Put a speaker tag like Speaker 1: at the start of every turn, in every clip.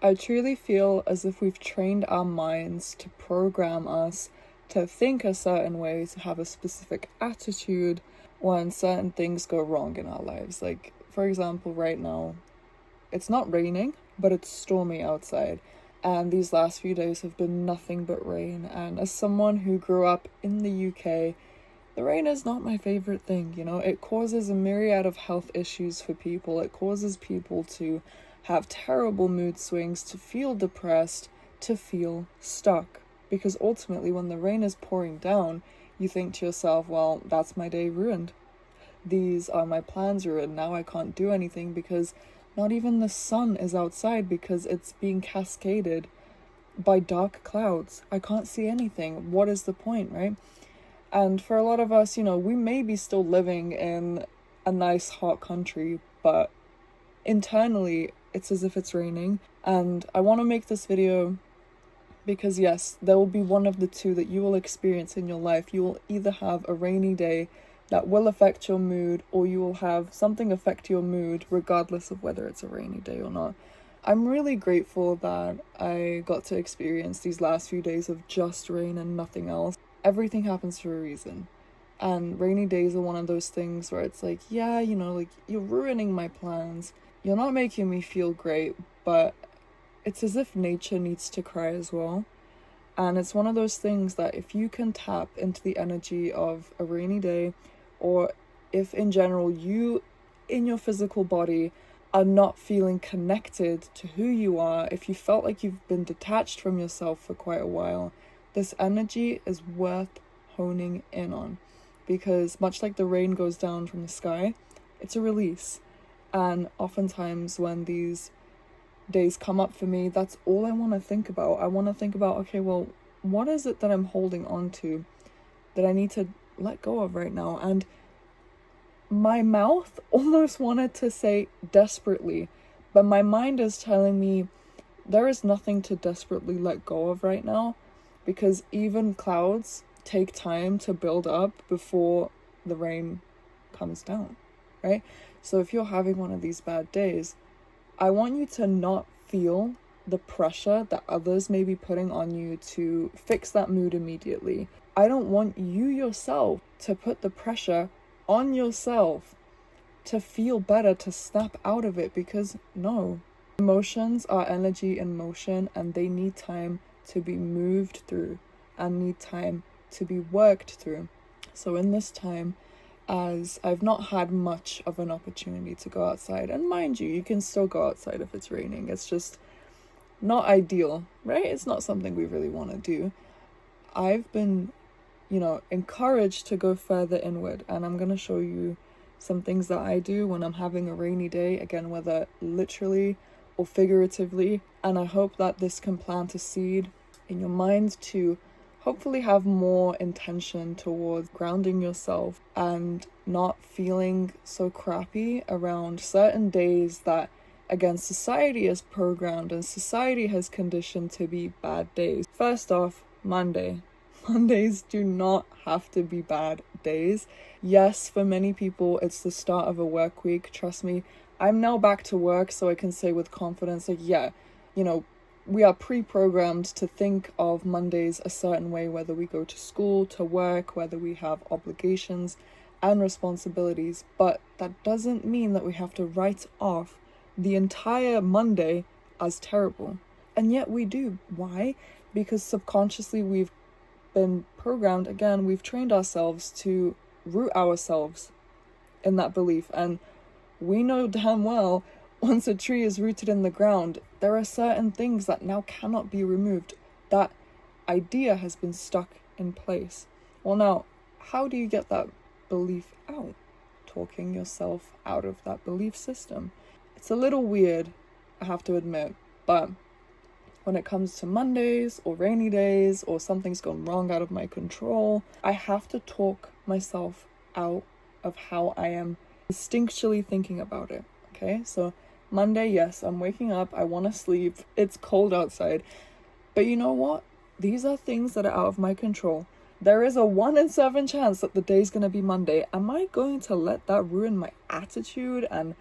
Speaker 1: I truly feel as if we've trained our minds to program us to think a certain way, to have a specific attitude when certain things go wrong in our lives. Like, for example, right now, it's not raining, but it's stormy outside. And these last few days have been nothing but rain. And as someone who grew up in the UK, the rain is not my favorite thing, you know? It causes a myriad of health issues for people. It causes people to have terrible mood swings, to feel depressed, to feel stuck. Because ultimately, when the rain is pouring down, you think to yourself, well, that's my day ruined. These are my plans ruined. Now I can't do anything because not even the sun is outside because it's being cascaded by dark clouds. I can't see anything. What is the point, right? And for a lot of us, you know, we may be still living in a nice hot country, but internally it's as if it's raining. And I want to make this video because yes, there will be one of the two that you will experience in your life. You will either have a rainy day that will affect your mood, or you will have something affect your mood regardless of whether it's a rainy day or not. I'm really grateful that I got to experience these last few days of just rain and nothing else. Everything happens for a reason. And rainy days are one of those things where it's like, yeah, you know, like, you're ruining my plans. You're not making me feel great, but it's as if nature needs to cry as well. And it's one of those things that if you can tap into the energy of a rainy day, or if in general you in your physical body are not feeling connected to who you are, if you felt like you've been detached from yourself for quite a while, this energy is worth honing in on. Because much like the rain goes down from the sky, it's a release. And oftentimes when these days come up for me, that's all I want to think about. I want to think about, okay, well, what is it that I'm holding on to that I need to let go of right now? And my mouth almost wanted to say desperately, but my mind is telling me there is nothing to desperately let go of right now, because even clouds take time to build up before the rain comes down, right? So if you're having one of these bad days, I want you to not feel the pressure that others may be putting on you to fix that mood immediately. I don't want you yourself to put the pressure on yourself to feel better, to snap out of it, because no. Emotions are energy in motion, and they need time to be moved through and need time to be worked through. So in this time, as I've not had much of an opportunity to go outside, and mind you, you can still go outside if it's raining, it's just not ideal, right? It's not something we really want to do. I've been, you know, encouraged to go further inward, and I'm going to show you some things that I do when I'm having a rainy day, again, whether literally or figuratively. And I hope that this can plant a seed in your mind to hopefully have more intention towards grounding yourself and not feeling so crappy around certain days that, again, society is programmed and society has conditioned to be bad days. First off, Monday. Mondays do not have to be bad days. Yes, for many people, it's the start of a work week. Trust me, I'm now back to work, so I can say with confidence, like, yeah, you know, we are pre-programmed to think of Mondays a certain way, whether we go to school, to work, whether we have obligations and responsibilities. But that doesn't mean that we have to write off the entire Monday as terrible. And yet we do. Why? Because subconsciously we've been programmed, again, we've trained ourselves to root ourselves in that belief. And we know damn well, once a tree is rooted in the ground, there are certain things that now cannot be removed. That idea has been stuck in place. Well, now, how do you get that belief out? Talking yourself out of that belief system. It's a little weird, I have to admit, but when it comes to Mondays or rainy days or something's gone wrong out of my control, I have to talk myself out of how I am instinctually thinking about it. Okay, so Monday, yes, I'm waking up, I want to sleep, it's cold outside, but you know what? These are things that are out of my control. There is a 1 in 7 chance that the day's going to be Monday. Am I going to let that ruin my attitude and,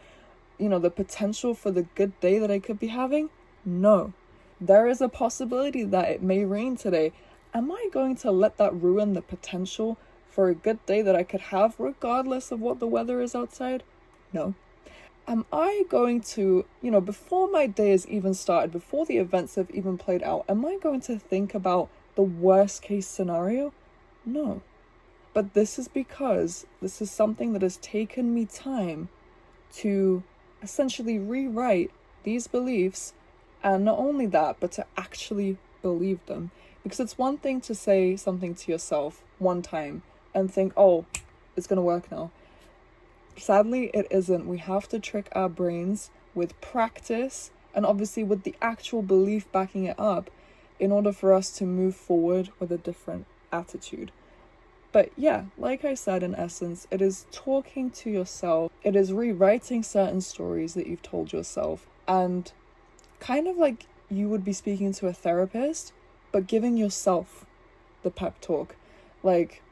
Speaker 1: you know, the potential for the good day that I could be having? No. There is a possibility that it may rain today. Am I going to let that ruin the potential for a good day that I could have regardless of what the weather is outside? No. Am I going to, before my day has even started, before the events have even played out, am I going to think about the worst case scenario? No. But this is because this is something that has taken me time to essentially rewrite these beliefs, and not only that, but to actually believe them. Because it's one thing to say something to yourself one time and think, oh, it's going to work now. Sadly, it isn't. We have to trick our brains with practice and obviously with the actual belief backing it up in order for us to move forward with a different attitude. But yeah, like I said, in essence, it is talking to yourself. It is rewriting certain stories that you've told yourself, and kind of like you would be speaking to a therapist, but giving yourself the pep talk. Like,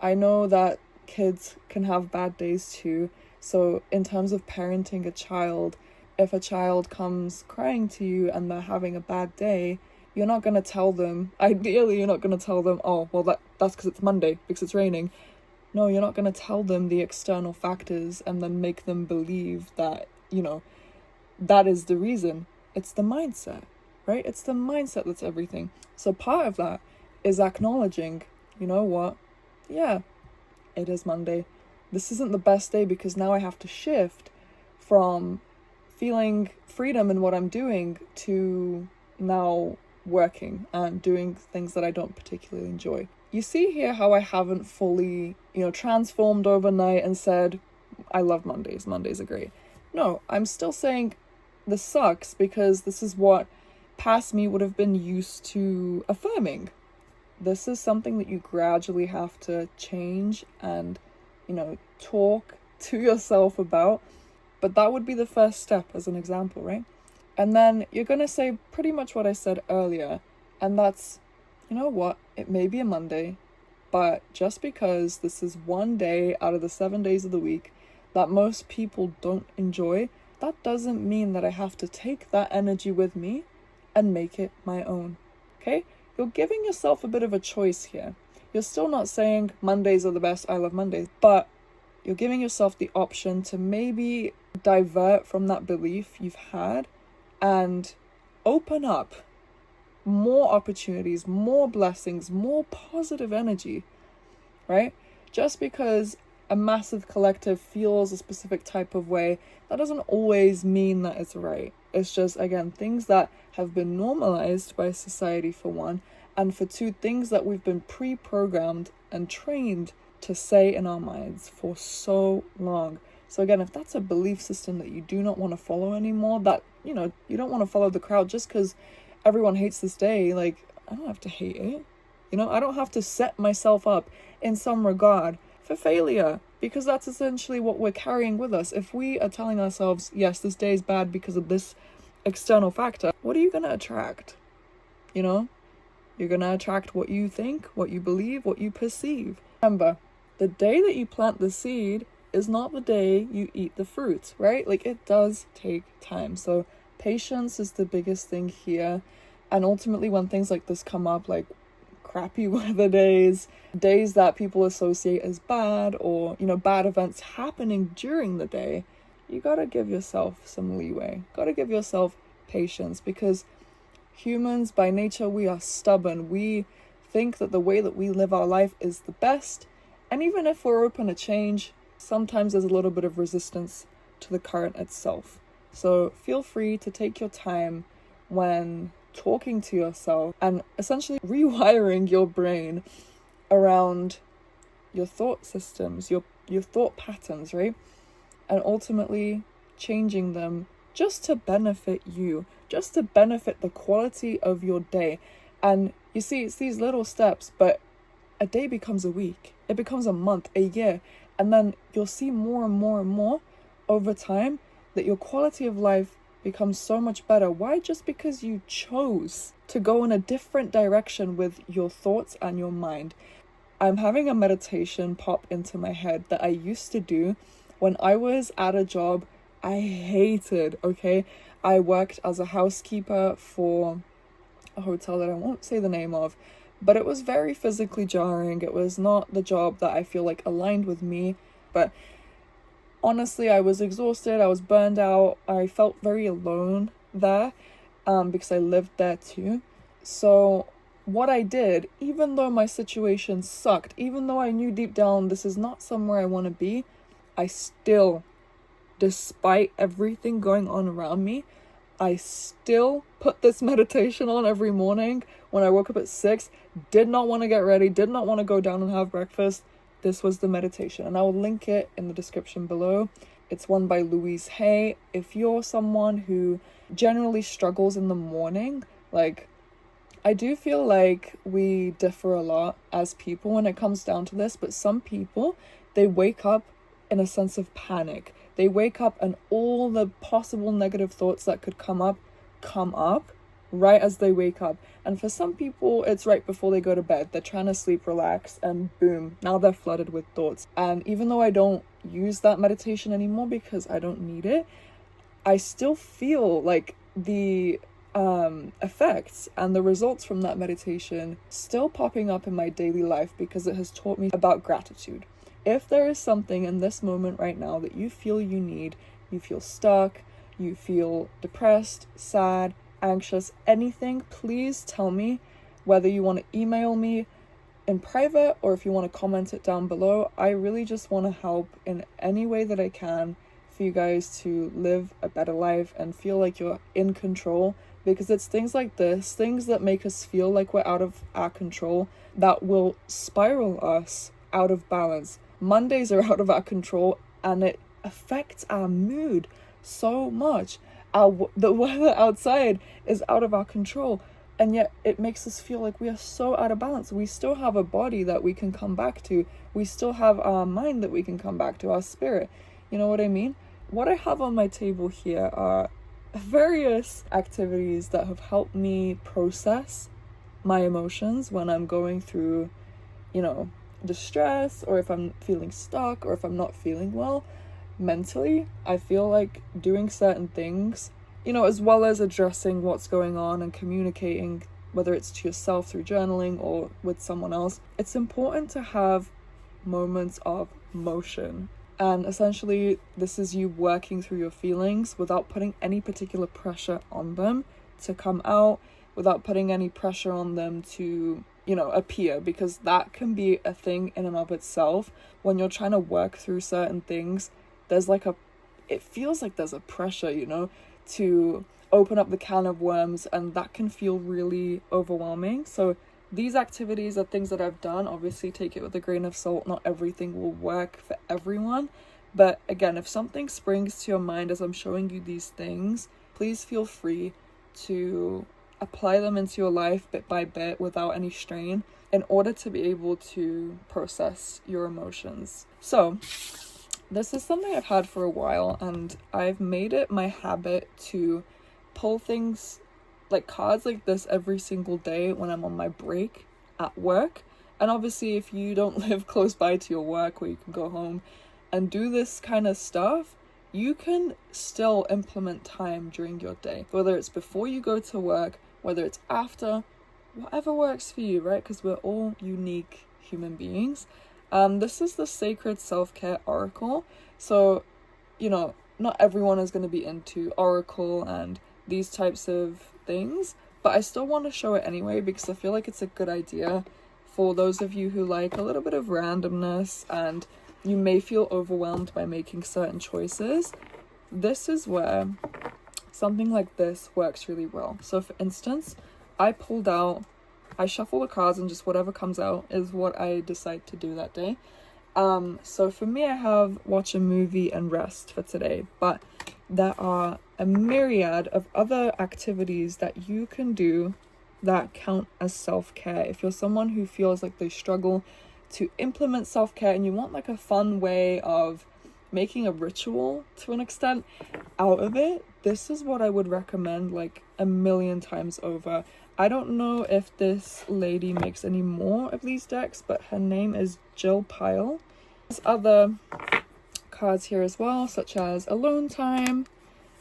Speaker 1: I know that kids can have bad days too. So in terms of parenting a child, if a child comes crying to you and they're having a bad day, you're not going to tell them, ideally you're not going to tell them, oh, well, that's because it's Monday, because it's raining. No, you're not going to tell them the external factors and then make them believe that, that is the reason. It's the mindset, right? It's the mindset that's everything. So part of that is acknowledging, you know what? Yeah, it is Monday. This isn't the best day because now I have to shift from feeling freedom in what I'm doing to now working and doing things that I don't particularly enjoy. You see here how I haven't fully, transformed overnight and said, I love Mondays. Mondays are great. No, I'm still saying this sucks because this is what past me would have been used to affirming. This is something that you gradually have to change and, talk to yourself about. But that would be the first step as an example, right? And then you're going to say pretty much what I said earlier. And that's, you know what? It may be a Monday, but just because this is one day out of the 7 days of the week that most people don't enjoy, that doesn't mean that I have to take that energy with me and make it my own. Okay? You're giving yourself a bit of a choice here. You're still not saying Mondays are the best, I love Mondays, but you're giving yourself the option to maybe divert from that belief you've had and open up more opportunities, more blessings, more positive energy, right? Just because a massive collective feels a specific type of way, that doesn't always mean that it's right. It's just, again, things that have been normalized by society for one, and for two, things that we've been pre-programmed and trained to say in our minds for so long. So again, if that's a belief system that you do not want to follow anymore, that, you don't want to follow the crowd just because everyone hates this day, like, I don't have to hate it. I don't have to set myself up in some regard for failure, because that's essentially what we're carrying with us. If we are telling ourselves, yes, this day is bad because of this external factor, what are you going to attract? You're going to attract what you think, what you believe, what you perceive. Remember, the day that you plant the seed is not the day you eat the fruit, right? Like, it does take time. So patience is the biggest thing here. And ultimately, when things like this come up, like crappy weather days that people associate as bad, or, bad events happening during the day, you gotta give yourself some leeway. Gotta give yourself patience, because humans, by nature, we are stubborn. We think that the way that we live our life is the best. And even if we're open to change, sometimes there's a little bit of resistance to the current itself. So feel free to take your time when talking to yourself and essentially rewiring your brain around your thought systems, your thought patterns, right? And ultimately changing them just to benefit you, just to benefit the quality of your day. And you see, it's these little steps, but a day becomes a week, it becomes a month, a year, and then you'll see more and more and more over time that your quality of life becomes so much better. Why? Just because you chose to go in a different direction with your thoughts and your mind. I'm having a meditation pop into my head that I used to do when I was at a job I hated, okay? I worked as a housekeeper for a hotel that I won't say the name of, but it was very physically jarring. It was not the job that I feel like aligned with me, but honestly, I was exhausted, I was burned out, I felt very alone there, because I lived there too. So what I did, even though my situation sucked, even though I knew deep down this is not somewhere I want to be, I still, despite everything going on around me, I still put this meditation on every morning when I woke up at 6, did not want to get ready, did not want to go down and have breakfast. This was the meditation, and I will link it in the description below. It's one by Louise Hay. If you're someone who generally struggles in the morning, like, I do feel like we differ a lot as people when it comes down to this, but some people, they wake up in a sense of panic. They wake up and all the possible negative thoughts that could come up right as they wake up. And for some people, it's right before they go to bed. They're trying to sleep, relax, and boom, now they're flooded with thoughts. And even though I don't use that meditation anymore because I don't need it, I still feel like the effects and the results from that meditation still popping up in my daily life because it has taught me about gratitude. If there is something in this moment right now that you feel you need, you feel stuck, you feel depressed, sad, anxious, anything, please tell me. Whether you want to email me in private or if you want to comment it down below, I really just want to help in any way that I can for you guys to live a better life and feel like you're in control, because it's things like this, things that make us feel like we're out of our control, that will spiral us out of balance. Mondays are out of our control and it affects our mood so much. The weather outside is out of our control, and yet it makes us feel like we are so out of balance. We still have a body that we can come back to. We still have our mind that we can come back to, our spirit. You know what I mean? What I have on my table here are various activities that have helped me process my emotions when I'm going through, distress, or if I'm feeling stuck, or if I'm not feeling well mentally. I feel like doing certain things, as well as addressing what's going on and communicating, whether it's to yourself through journaling or with someone else, it's important to have moments of motion. And essentially, this is you working through your feelings without putting any particular pressure on them to come out, without putting any pressure on them to, appear, because that can be a thing in and of itself. When you're trying to work through certain things, it feels like there's a pressure, to open up the can of worms, and that can feel really overwhelming. So these activities are things that I've done. Obviously, take it with a grain of salt. Not everything will work for everyone. But again, if something springs to your mind as I'm showing you these things, please feel free to apply them into your life bit by bit without any strain, in order to be able to process your emotions. So this is something I've had for a while, and I've made it my habit to pull things like cards like this every single day when I'm on my break at work. And obviously, if you don't live close by to your work where you can go home and do this kind of stuff, you can still implement time during your day, whether it's before you go to work, whether it's after, whatever works for you, right? Because we're all unique human beings. This is the Sacred Self-Care Oracle. So, not everyone is going to be into Oracle and these types of things, but I still want to show it anyway because I feel like it's a good idea for those of you who like a little bit of randomness and you may feel overwhelmed by making certain choices. This is where something like this works really well. So for instance, I shuffle the cards and just whatever comes out is what I decide to do that day. So for me, I have watch a movie and rest for today, but there are a myriad of other activities that you can do that count as self-care. If you're someone who feels like they struggle to implement self-care and you want like a fun way of making a ritual to an extent out of it, this is what I would recommend like a million times over. I don't know if this lady makes any more of these decks, but her name is Jill Pyle. There's other cards here as well, such as alone time,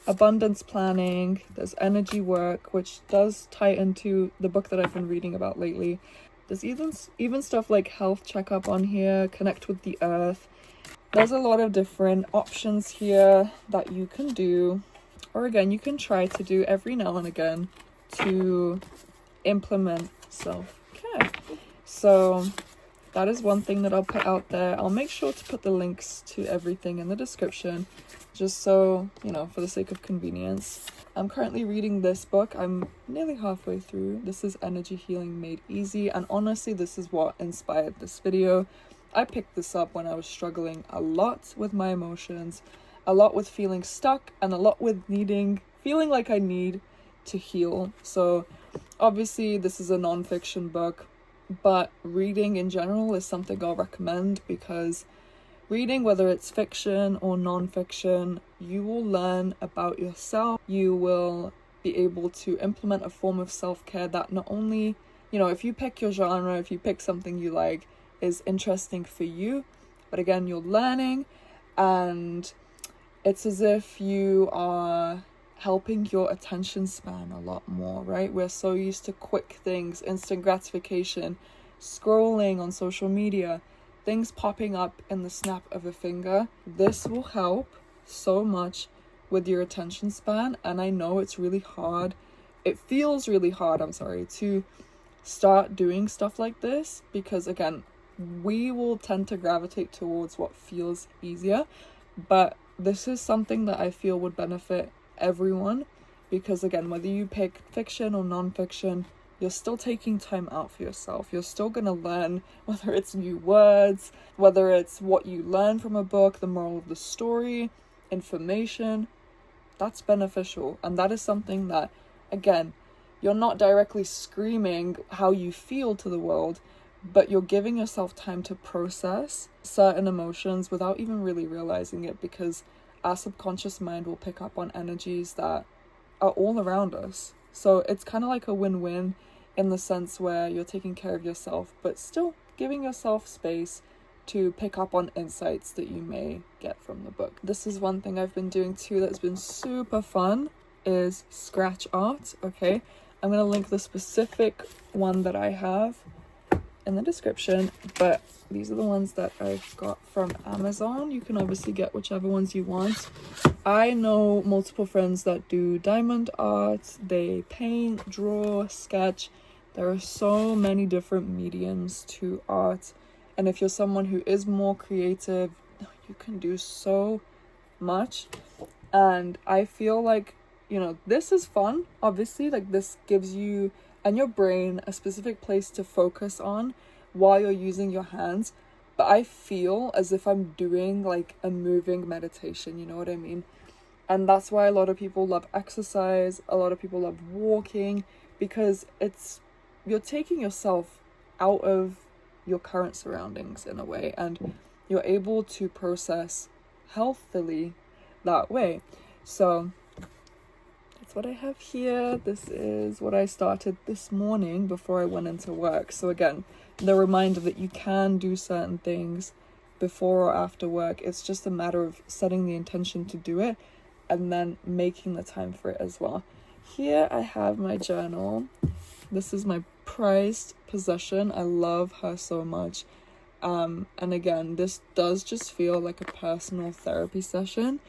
Speaker 1: abundance planning, there's energy work, which does tie into the book that I've been reading about lately. There's even stuff like health checkup on here, connect with the earth. There's a lot of different options here that you can do, or again, you can try to do every now and again to implement self-care. So that is one thing that I'll put out there. I'll make sure to put the links to everything in the description, just so, you know, for the sake of convenience. I'm currently reading this book. I'm nearly halfway through. This is Energy Healing Made Easy, and honestly, this is what inspired this video. I picked this up when I was struggling a lot with my emotions, a lot with feeling stuck, and a lot with feeling like I need to heal. So obviously this is a non-fiction book, but reading in general is something I'll recommend, because reading, whether it's fiction or non-fiction, you will learn about yourself. You will be able to implement a form of self-care that not only, you know, if you pick your genre, if you pick something you like, is interesting for you, but again, you're learning, and it's as if you are helping your attention span a lot more, right? We're so used to quick things, instant gratification, scrolling on social media, things popping up in the snap of a finger. This will help so much with your attention span, and I know it's really hard. It feels really hard, to start doing stuff like this, because again, we will tend to gravitate towards what feels easier, but this is something that I feel would benefit everyone, because again, whether you pick fiction or non-fiction, you're still taking time out for yourself. You're still going to learn, whether it's new words, whether it's what you learn from a book, the moral of the story, information. That's beneficial, and that is something that, again, you're not directly screaming how you feel to the world, but you're giving yourself time to process certain emotions without even really realizing it, because our subconscious mind will pick up on energies that are all around us. So it's kind of like a win-win, in the sense where you're taking care of yourself, but still giving yourself space to pick up on insights that you may get from the book. This is one thing I've been doing too that's been super fun, is scratch art. Okay, I'm going to link the specific one that I have in the description, but these are the ones that I've got from Amazon. You can obviously get whichever ones you want. I know multiple friends that do diamond art. They paint, draw, sketch. There are so many different mediums to art, and if you're someone who is more creative, you can do so much. And I feel like, you know, this is fun, obviously. Like, this gives you and your brain a specific place to focus on while you're using your hands, but I feel as if I'm doing like a moving meditation, you know what I mean? And that's why a lot of people love exercise, a lot of people love walking, because you're taking yourself out of your current surroundings in a way, and you're able to process healthily that way. So that's what I have here. This is what I started this morning before I went into work. So again, the reminder that you can do certain things before or after work. It's just a matter of setting the intention to do it and then making the time for it as well. Here I have my journal. This is my prized possession. I love her so much. And again, this does just feel like a personal therapy session.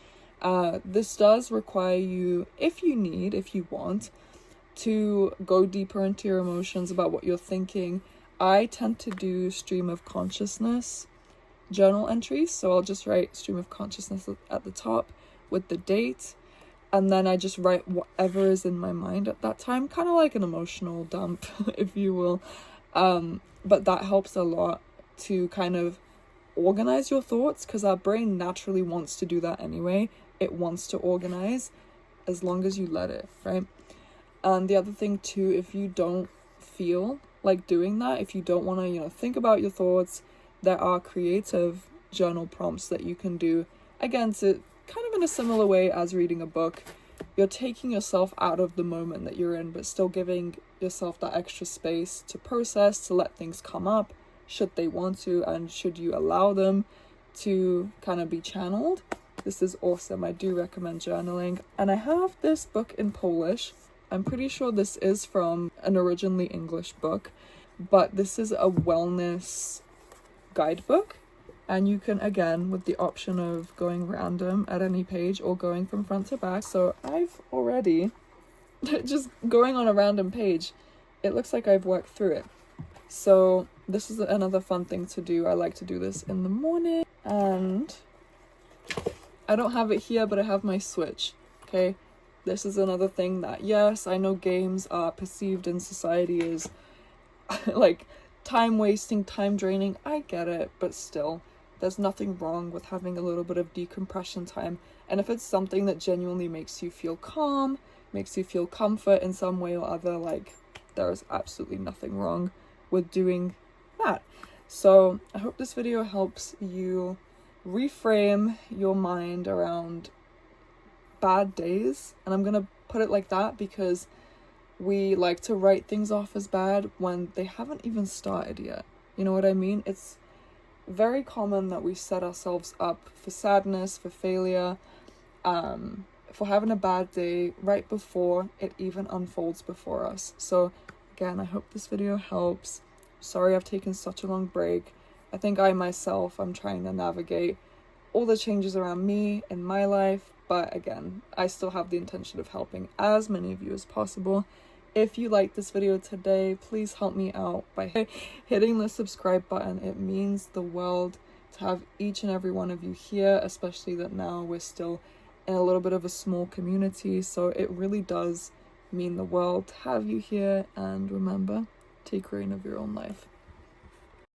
Speaker 1: This does require you, if you want, to go deeper into your emotions about what you're thinking. I tend to do stream of consciousness journal entries. So I'll just write stream of consciousness at the top with the date. And then I just write whatever is in my mind at that time, kind of like an emotional dump, if you will. But that helps a lot to kind of organize your thoughts, because our brain naturally wants to do that anyway. It wants to organize as long as you let it, right? And the other thing too, if you don't feel like doing that, if you don't want to, think about your thoughts, there are creative journal prompts that you can do. Again, to kind of in a similar way as reading a book, you're taking yourself out of the moment that you're in, but still giving yourself that extra space to process, to let things come up, should they want to, and should you allow them. to kind of be channeled, this is awesome. I do recommend journaling. And I have this book in Polish. I'm pretty sure this is from an originally English book, but this is a wellness guidebook. And you can, again, with the option of going random at any page or going from front to back. So I've already, just going on a random page, it looks like I've worked through it. So this is another fun thing to do. I like to do this in the morning. And I don't have it here, but I have my Switch, okay? This is another thing that, yes, I know games are perceived in society as like time wasting, time draining. I get it, but still, there's nothing wrong with having a little bit of decompression time. And if it's something that genuinely makes you feel calm, makes you feel comfort in some way or other, like, there's absolutely nothing wrong with doing that. So I hope this video helps you reframe your mind around bad days. And I'm gonna put it like that because we like to write things off as bad when they haven't even started yet. You know what I mean? It's very common that we set ourselves up for sadness, for failure, for having a bad day right before it even unfolds before us. So again, I hope this video helps. Sorry I've taken such a long break. I think I'm trying to navigate all the changes around me in my life, but again, I still have the intention of helping as many of you as possible. If you liked this video today, please help me out by hitting the subscribe button. It means the world to have each and every one of you here, especially that now we're still in a little bit of a small community. So it really does mean the world to have you here. And remember, take reign of your own life.